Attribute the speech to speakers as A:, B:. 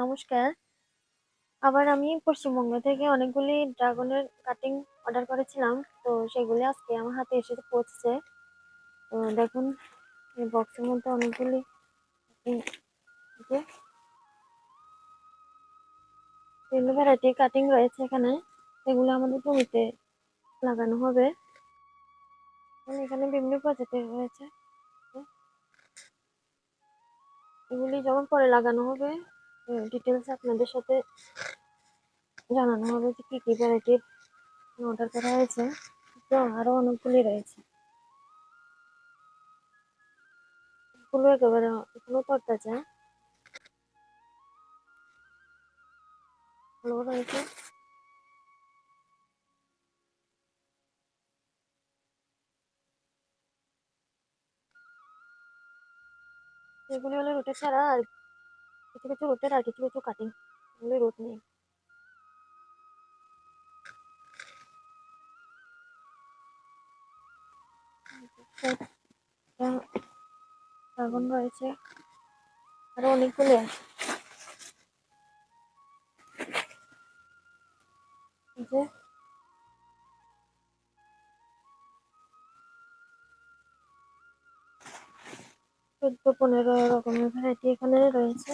A: নমস্কার। আবার আমি পশ্চিমবঙ্গ থেকে অনেকগুলি ড্রাগনের কাটিং অর্ডার করেছিলাম। তো সেগুলি আজকে আমার হাতে এসে পৌঁছেছে। তো দেখুন এই বক্সের মধ্যে অনেকগুলি উম যে বিভিন্ন ভ্যারাইটির কাটিং রয়েছে এখানে। এগুলো আমাদের জমিতে লাগানো হবে। এখানে বিভিন্ন প্রজাতির রয়েছে। এগুলি যখন পরে লাগানো হবে ডিটেইলস আপনাদের সাথে জানানো হবে যে কি ভ্যারাইটির অর্ডার করা হয়েছে। তো আরো অনেকগুলি রয়েছে। এগুলো একেবারে এগুলো তরতাজা। ভালো রয়েছে। এগুলি হলো রুটের ছাড়া, আর কিছু কিছু রুটের আর কিছু কিছু কাটিং। এগুলি রুট নেই। ড্রাগন রয়েছে আরো অনেকগুলো আছে। এই যে 14-15 রকমের ভ্যারাইটি এখানে রয়েছে।